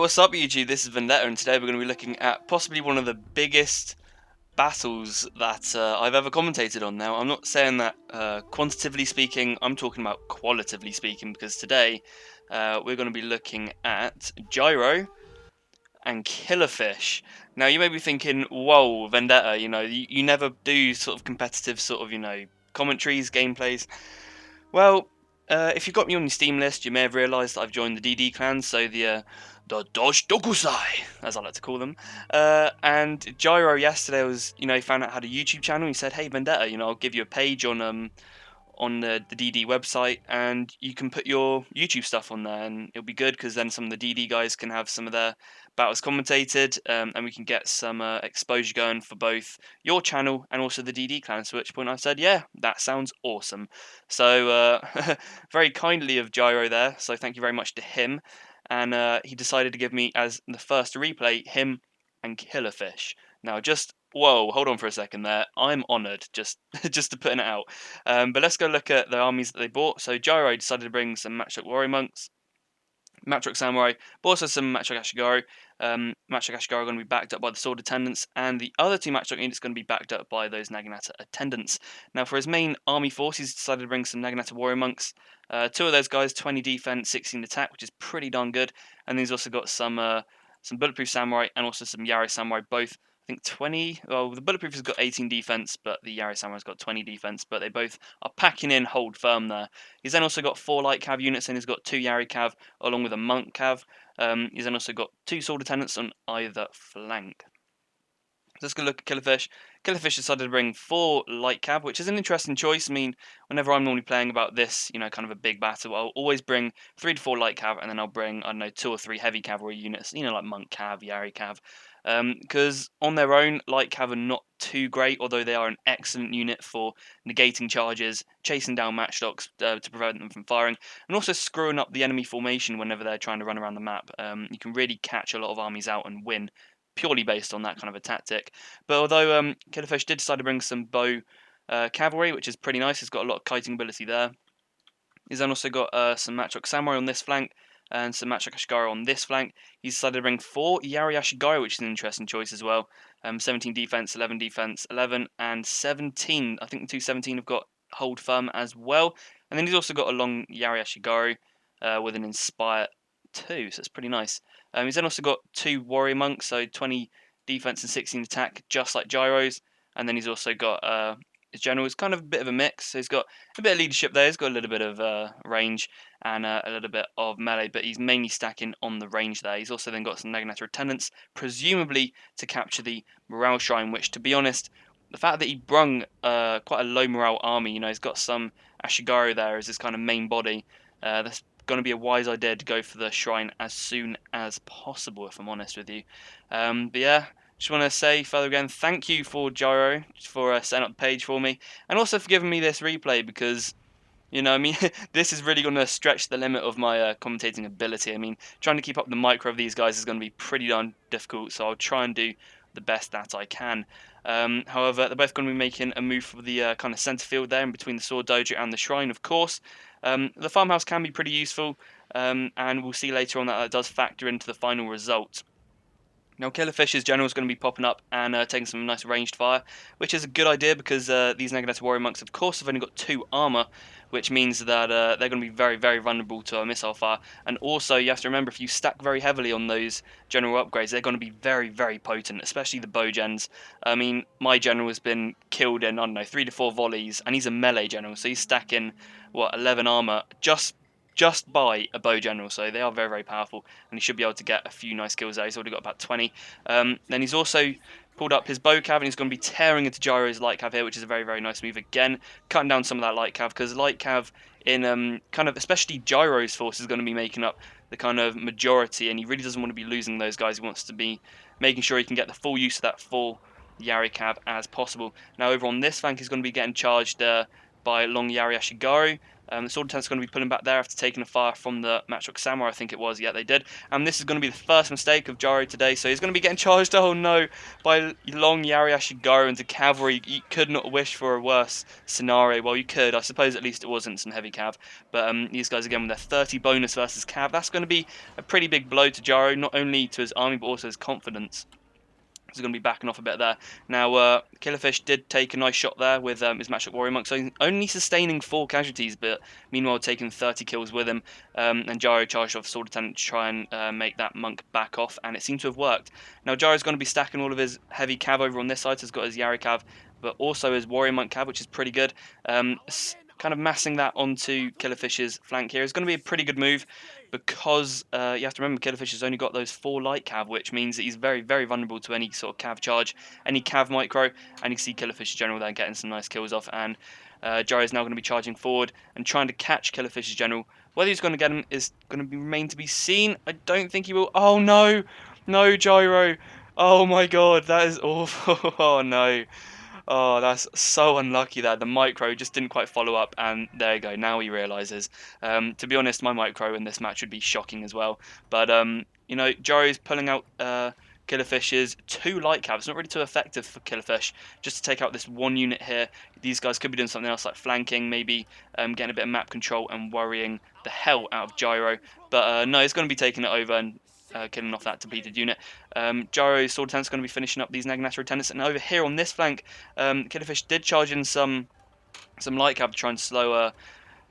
What's up YouTube? This is Vendetta and today we're going to be looking at possibly one of the biggest battles that I've ever commentated on. Now, I'm not saying that quantitatively speaking, I'm talking about qualitatively speaking, because today we're going to be looking at Jiro and Killerfisch. Now, you may be thinking, whoa, Vendetta, you never do sort of competitive commentaries, gameplays. Well, if you've got me on your Steam list, you may have realised that I've joined the DD clan, so the Dokusai, as I like to call them. And Jiro yesterday found out how to YouTube channel. He said, "Hey Vendetta, I'll give you a page on the DD website, and you can put your YouTube stuff on there, and it'll be good because then some of the DD guys can have some of their battles commentated, and we can get some exposure going for both your channel and also the DD clan." So at which point I said, "Yeah, that sounds awesome." So very kindly of Jiro there. So thank you very much to him, and he decided to give me as the first replay him and Killerfisch. Now whoa, hold on for a second there. I'm honoured just to putting it out. But let's go look at the armies that they bought. So Jiro decided to bring some Matchlock Warrior Monks, Matchlock Samurai, but also some Matchlock Ashigaru. Matchlock Ashigaru are going to be backed up by the Sword Attendants, and the other two Matchlock units are going to be backed up by those Naginata Attendants. Now, for his main army force, he's decided to bring some Naginata Warrior Monks. Two of those guys, 20 defense, 16 attack, which is pretty darn good. And then he's also got some Bulletproof Samurai and also some Yari Samurai, both I think 20. Well, the Bulletproof has got 18 defense, but the Yari Samurai's got 20 defense. But they both are packing in, hold firm there. He's then also got 4 light cav units, and he's got 2 Yari cav along with a monk cav. He's then also got 2 sword attendants on either flank. So let's go look at Killerfisch. Killerfisch decided to bring 4 light cav, which is an interesting choice. I mean, whenever I'm normally playing about this, kind of a big battle, I'll always bring 3 to 4 light cav, and then I'll bring, I don't know, 2 or 3 heavy cavalry units, like monk cav, Yari cav. Because on their own, light cav are not too great, although they are an excellent unit for negating charges, chasing down matchlocks to prevent them from firing, and also screwing up the enemy formation whenever they're trying to run around the map. You can really catch a lot of armies out and win purely based on that kind of a tactic. But although Killerfisch did decide to bring some bow cavalry, which is pretty nice, he's got a lot of kiting ability there. He's then also got some Matchlock Samurai on this flank and some Matchlock Ashigaru on this flank. He's decided to bring 4 Yari Ashigaru, which is an interesting choice as well. 17 defense, 11, and 17. I think the 217 have got hold firm as well. And then he's also got a long Yari Ashigaru with an Inspire 2, so it's pretty nice. He's then also got 2 Warrior Monks, so 20 defense and 16 attack, just like Jiro's. And then he's also got his general is kind of a bit of a mix. So he's got a bit of leadership there. He's got a little bit of range and a little bit of melee, but he's mainly stacking on the range there. He's also then got some Naginata Attendants, presumably to capture the Morale Shrine, which, to be honest, the fact that he brung quite a low morale army, he's got some Ashigaru there as his kind of main body. That's going to be a wise idea to go for the shrine as soon as possible, if I'm honest with you. But yeah, just want to say further again, thank you for Jiro for setting up the page for me, and also for giving me this replay, because this is really going to stretch the limit of my commentating ability. I mean, trying to keep up the micro of these guys is going to be pretty darn difficult, so I'll try and do the best that I can. However, they're both going to be making a move for the kind of centre field there in between the Sword Dojo and the Shrine, of course. The farmhouse can be pretty useful, and we'll see later on that does factor into the final result. Now, Killerfisch's general is going to be popping up and taking some nice ranged fire, which is a good idea because these Naginata Warrior Monks, of course, have only got 2 armor, which means that they're going to be very, very vulnerable to missile fire. And also, you have to remember, if you stack very heavily on those general upgrades, they're going to be very, very potent, especially the bow gens. I mean, my general has been killed in, I don't know, 3 to 4 volleys, and he's a melee general, so he's stacking, 11 armor just by a bow general, so they are very, very powerful, and he should be able to get a few nice kills there. He's already got about 20. Then he's also pulled up his bow cav, and he's going to be tearing into Jiro's light cav here, which is a very, very nice move again, cutting down some of that light cav, because light cav in kind of especially Jiro's force is going to be making up the kind of majority, and he really doesn't want to be losing those guys. He wants to be making sure he can get the full use of that full Yari cav as possible. Now over on this flank, he's going to be getting charged by long Yari Ashigaru. The Sword Lieutenant's going to be pulling back there after taking a fire from the Matchlock Samurai, I think it was. Yeah, they did. And this is going to be the first mistake of Jiro today. So he's going to be getting charged, oh no, by long Yari Ashigaru into cavalry. You could not wish for a worse scenario. Well, you could. I suppose at least it wasn't some heavy cav. But these guys, again, with their 30 bonus versus cav, that's going to be a pretty big blow to Jiro, not only to his army, but also his confidence. He's going to be backing off a bit there. Now, Killerfisch did take a nice shot there with his Matchlock Warrior Monk, so only sustaining 4 casualties, but meanwhile taking 30 kills with him. And Jiro charged off Sword Lieutenant to try and make that monk back off, and it seemed to have worked. Now, Jiro's going to be stacking all of his heavy cav over on this side, so he's got his Yari cav, but also his Warrior Monk cav, which is pretty good. Kind of massing that onto Killerfisch's flank here is going to be a pretty good move, because you have to remember Killerfisch has only got those 4 light cav, which means that he's very, very vulnerable to any sort of cav charge, any cav micro, and you see Killerfisch's general there getting some nice kills off, and Jiro is now going to be charging forward and trying to catch Killerfisch's general. Whether he's going to get him is going to remain to be seen. I don't think he will. Oh no, no Jiro! Oh my god, that is awful. Oh no. Oh, that's so unlucky there. The micro just didn't quite follow up, and there you go. Now he realises. To be honest, my micro in this match would be shocking as well. But, you know, Jiro's pulling out Killerfisch's 2 light cabs. Not really too effective for Killerfisch, just to take out this 1 unit here. These guys could be doing something else like flanking, maybe getting a bit of map control and worrying the hell out of Jiro. But no, he's going to be taking it over and killing off that depleted unit. Jiro's Sword Lieutenant's going to be finishing up these Naginata Lieutenants, and over here on this flank, Killerfisch did charge in some light cav to try and slow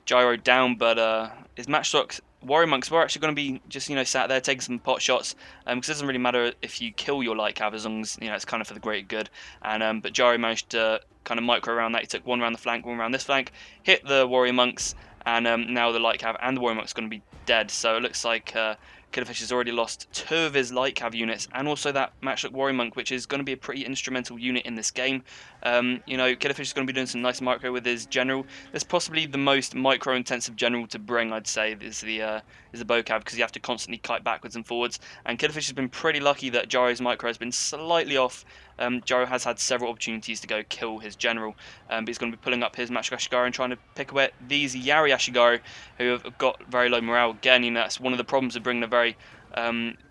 Jiro down, but his Matchlock Warrior Monks were actually going to be just, you know, sat there taking some pot shots, because it doesn't really matter if you kill your light cav as long as, you know, it's kind of for the great good. And but Jiro managed to kind of micro around that. He took 1 around the flank, 1 around this flank, hit the Warrior Monks, and now the light cav and the Warrior Monk's going to be dead. So it looks like Killerfisch has already lost 2 of his light cav units, and also that Matchlock Warrior Monk, which is going to be a pretty instrumental unit in this game. You know, Killerfisch is going to be doing some nice micro with his general. That's possibly the most micro-intensive general to bring, I'd say, is the bow cav, because you have to constantly kite backwards and forwards. And Killerfisch has been pretty lucky that Jiro's micro has been slightly off. Jiro has had several opportunities to go kill his general, but he's going to be pulling up his Matchlock Ashigaru and trying to pick away at these Yari Ashigaru, who have got very low morale. Again, you know, that's one of the problems of bringing a very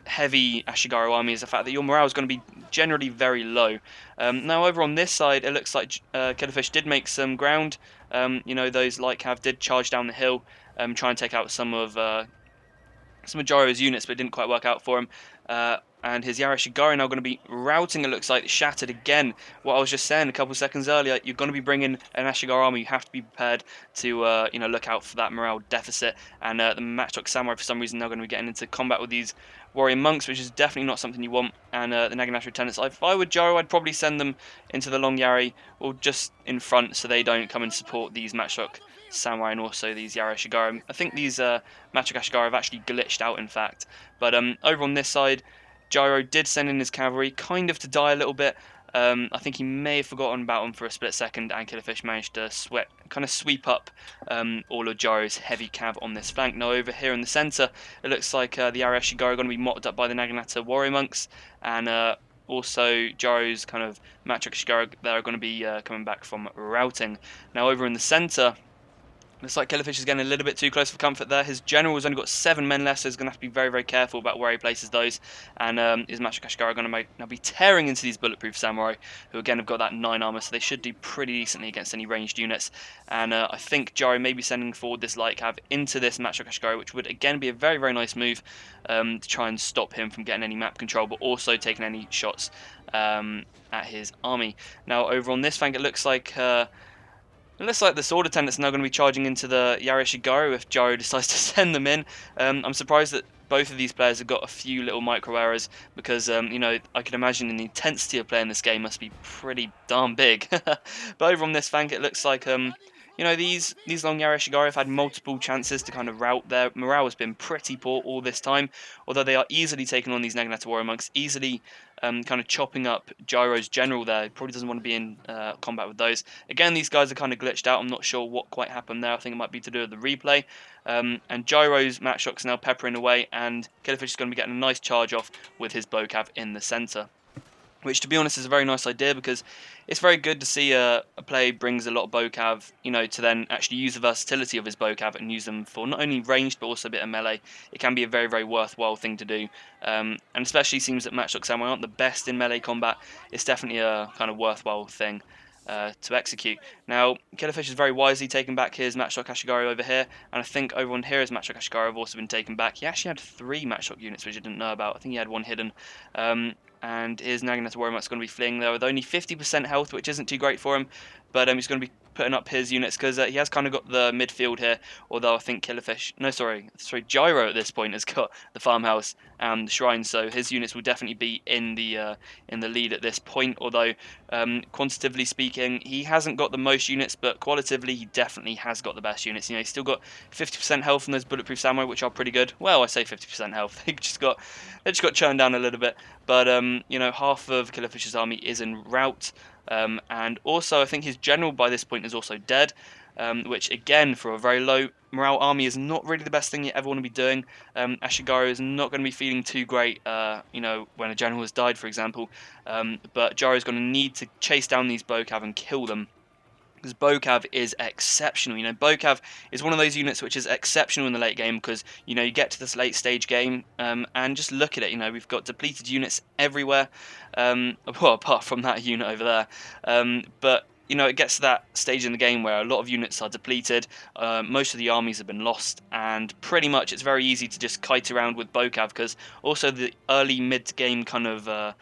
heavy Ashigaru army, is the fact that your morale is going to be generally very low. Now over on this side, it looks like Killerfisch did make some ground. You know, those light cav did charge down the hill, try and take out some of Jiro's units, but it didn't quite work out for him. And his Yari Ashigaru now going to be routing, it looks like, shattered again. What I was just saying a couple of seconds earlier, you're going to be bringing an Ashigaru army. You have to be prepared to, you know, look out for that morale deficit. And the Matchlock Samurai, for some reason, now going to be getting into combat with these Warrior Monks, which is definitely not something you want. And the Naginata Lieutenants, if I were Jiro, I'd probably send them into the long Yari, or just in front, so they don't come and support these Matchlock Samurai and also these Yari Ashigaru. I think these Matchlock Ashigaru have actually glitched out, in fact. But over on this side, Jiro did send in his cavalry, kind of to die a little bit. I think he may have forgotten about him for a split second, and Killerfisch managed to sweep up all of Jiro's heavy cav on this flank. Now over here in the centre, it looks like the Yari Ashigaru are going to be mopped up by the Naginata Warrior Monks, and also Jiro's kind of Matchlock Ashigaru, they're going to be coming back from routing. Now over in the centre, looks like Killerfisch is getting a little bit too close for comfort there. His general has only got 7 men left, so he's going to have to be very, very careful about where he places those. And his Matchlock Ashigaru are going to now be tearing into these bulletproof samurai, who again have got that 9 armor, so they should do pretty decently against any ranged units. And I think Jiro may be sending forward this light cav into this Matchlock Ashigaru, which would again be a very, very nice move to try and stop him from getting any map control, but also taking any shots at his army. Now over on this flank, it looks like the Sword Lieutenant's now going to be charging into the Yari Ashigaru if Jiro decides to send them in. I'm surprised that both of these players have got a few little micro errors, because you know, I can imagine the intensity of playing this game must be pretty darn big. But over on this flank, it looks like you know, these long Yari Ashigaru have had multiple chances to kind of rout. Their morale has been pretty poor all this time, although they are easily taking on these Naginata Warrior Monks, easily kind of chopping up Jiro's general there. He probably doesn't want to be in combat with those. Again, these guys are kind of glitched out. I'm not sure what quite happened there. I think it might be to do with the replay. And Jiro's Matchlock's now peppering away, and Killerfisch is going to be getting a nice charge off with his bow cav in the centre. which, to be honest, is a very nice idea because it's very good to see a player brings a lot of bocav, to then actually use the versatility of his bocav and use them for not only ranged but also a bit of melee. It can be a very, very worthwhile thing to do, and especially seems that Matchlock Samurai aren't the best in melee combat. It's definitely a kind of worthwhile thing to execute. Now, Killerfisch is very wisely taken back his Matchlock Ashigaru over here, and I think over on here his Matchlock Ashigaru have also been taken back. He actually had 3 Matchlock units, which I didn't know about. I think he had 1 hidden. And his Naginata Warrior's going to be fleeing there with only 50% health, which isn't too great for him, but he's going to be putting up his units because he has kind of got the midfield here, although I think Jiro at this point has got the farmhouse and the shrine, so his units will definitely be in the lead at this point, although quantitatively speaking he hasn't got the most units, but qualitatively he definitely has got the best units. He's still got 50% health from those bulletproof samurai, which are pretty good. Well, I say 50% health, they just got churned down a little bit, but half of Killerfisch's army is en route. And also I think his general by this point is also dead, which again for a very low morale army is not really the best thing you ever want to be doing. Ashigaru is not going to be feeling too great, when a general has died, for example, but Jiro is going to need to chase down these bocav and kill them, because bocav is exceptional. Bocav is one of those units which is exceptional in the late game because, you get to this late stage game and just look at it. We've got depleted units everywhere, well, apart from that unit over there. But, it gets to that stage in the game where a lot of units are depleted, most of the armies have been lost, and pretty much it's very easy to just kite around with bocav because also the early mid-game kind of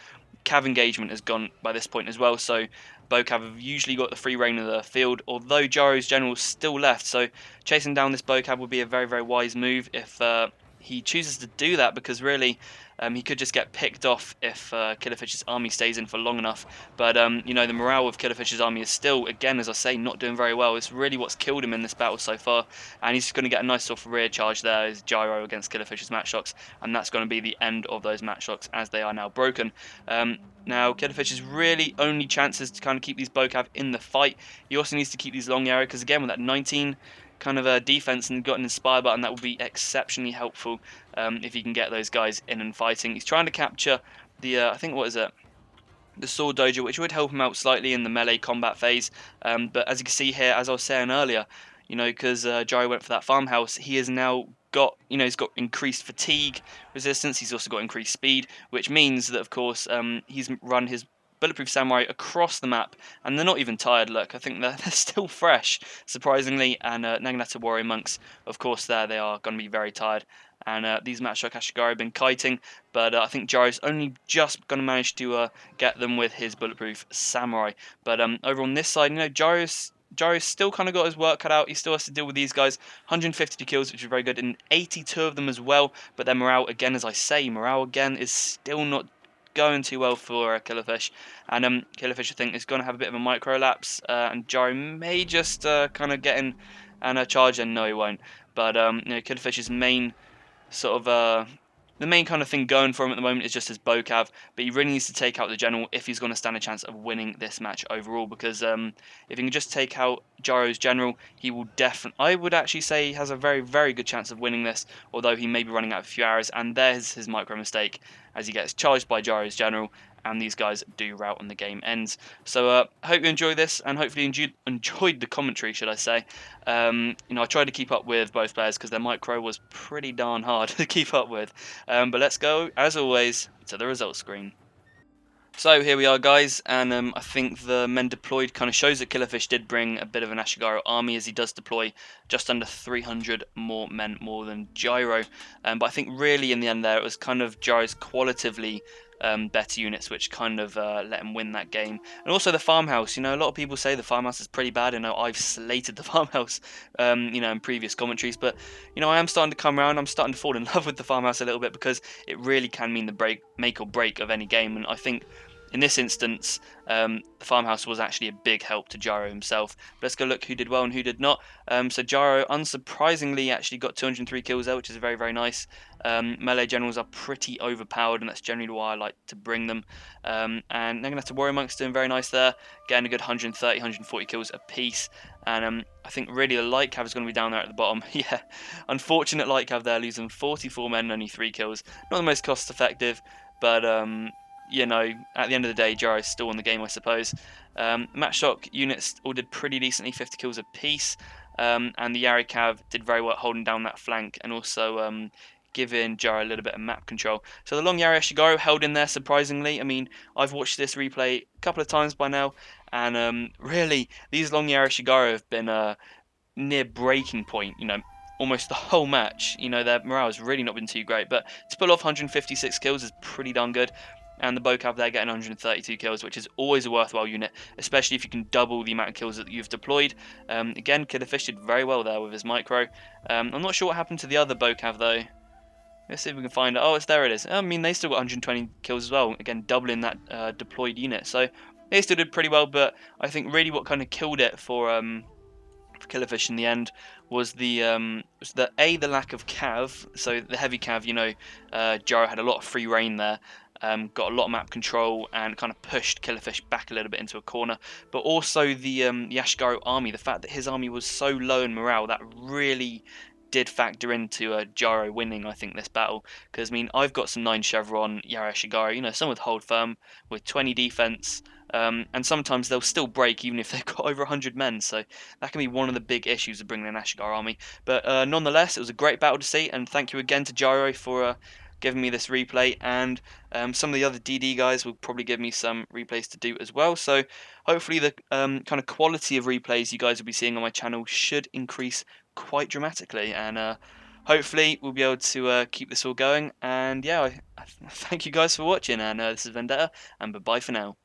cav engagement has gone by this point as well, so bocav have usually got the free reign of the field, although Jiro's general is still left, so chasing down this bocav would be a very, very wise move if he chooses to do that, because really he could just get picked off if Killerfisch's army stays in for long enough. But the morale of Killerfisch's army is still, again, as I say, not doing very well. It's really what's killed him in this battle so far, and he's going to get a nice sort of rear charge there as Jiro against Killerfisch's matchlocks, and that's going to be the end of those matchlocks as they are now broken. Now, Killerfisch's really only chances to kind of keep these bocav in the fight. He also needs to keep these long arrows, because again, with that 19 kind of defense and got an inspire button, that will be exceptionally helpful if he can get those guys in and fighting. He's trying to capture the I think, what is it, the sword dojo, which would help him out slightly in the melee combat phase, but as you can see here, as I was saying earlier, because Jiro went for that farmhouse, he has now got, he's got increased fatigue resistance, he's also got increased speed, which means that, of course, he's run his bulletproof samurai across the map, and they're not even tired. Look, I think they're still fresh, surprisingly, and Naginata warrior monks, of course, they are going to be very tired, and these Matchlock Ashigaru have been kiting, but I think Jiro's only just going to manage to get them with his bulletproof samurai. But over on this side, Jiro's still kind of got his work cut out. He still has to deal with these guys. 152 kills, which is very good, and 82 of them as well. But their morale, again, as I say, morale again is still not going too well for Killerfisch. And Killerfisch, I think, is going to have a bit of a micro lapse, and Jiro may just kind of get in and charge, and no, he won't. But Killerfisch's main sort of the main kind of thing going for him at the moment is just his bocav, but he really needs to take out the general if he's going to stand a chance of winning this match overall, because if he can just take out Jiro's general, he will definitely, I would actually say he has a very, very good chance of winning this, although he may be running out of a few arrows, and there's his micro mistake as he gets charged by Jiro's general, and these guys do rout and the game ends. So I hope you enjoy this, and hopefully enjoyed the commentary, should I say. I tried to keep up with both players because their micro was pretty darn hard to keep up with. But let's go, as always, to the results screen. So here we are, guys, and I think the men deployed kind of shows that Killerfisch did bring a bit of an Ashigaru army, as he does deploy just under 300 more men more than Jiro. But I think really in the end there, it was kind of Jiro's qualitatively better units which kind of let him win that game. And also the farmhouse, a lot of people say the farmhouse is pretty bad, and I've slated the farmhouse in previous commentaries, but I am starting to come around. I'm starting to fall in love with the farmhouse a little bit, because it really can mean the make or break of any game, and I think in this instance, the farmhouse was actually a big help to Jiro himself. But let's go look who did well and who did not. So Jiro, unsurprisingly, actually got 203 kills there, which is very, very nice. Melee generals are pretty overpowered, and that's generally why I like to bring them. And Naginata warrior monks doing very nice there, getting a good 130, 140 kills apiece. And I think really the light cav is going to be down there at the bottom. Yeah, unfortunate light cav there, losing 44 men and only 3 kills. Not the most cost effective, but you know, at the end of the day, Jiro's still in the game, I suppose. Matchstock units all did pretty decently, 50 kills apiece. And the Yari Cav did very well holding down that flank and also giving Jiro a little bit of map control. So the long Yari Ashigaru held in there surprisingly. I mean, I've watched this replay a couple of times by now, and really, these long Yari Ashigaru have been near breaking point, you know, almost the whole match. You know, their morale has really not been too great, but to pull off 156 kills is pretty darn good. And the Bocav there getting 132 kills, which is always a worthwhile unit, especially if you can double the amount of kills that you've deployed. Again, Killerfisch did very well there with his micro. I'm not sure what happened to the other Bocav though. Let's see if we can find it. Oh, there it is. I mean, they still got 120 kills as well. Again, doubling that deployed unit. So they still did pretty well, but I think really what kind of killed it for Killerfisch in the end was the lack of cav. So the heavy cav, you know, Jiro had a lot of free reign there. Got a lot of map control and kind of pushed Killerfisch back a little bit into a corner. But also the Ashigaru army, the fact that his army was so low in morale, that really did factor into Jiro winning, I think, this battle. Because, I mean, I've got some 9 Chevron Yari Ashigaru, you know, some with hold firm, with 20 defense, and sometimes they'll still break even if they've got over 100 men, so that can be one of the big issues of bringing an Ashigaru army. But nonetheless, it was a great battle to see, and thank you again to Jiro for giving me this replay, and some of the other DD guys will probably give me some replays to do as well. So hopefully the kind of quality of replays you guys will be seeing on my channel should increase quite dramatically, and hopefully we'll be able to keep this all going. And yeah, I thank you guys for watching, and this is Vendetta, and bye-bye for now.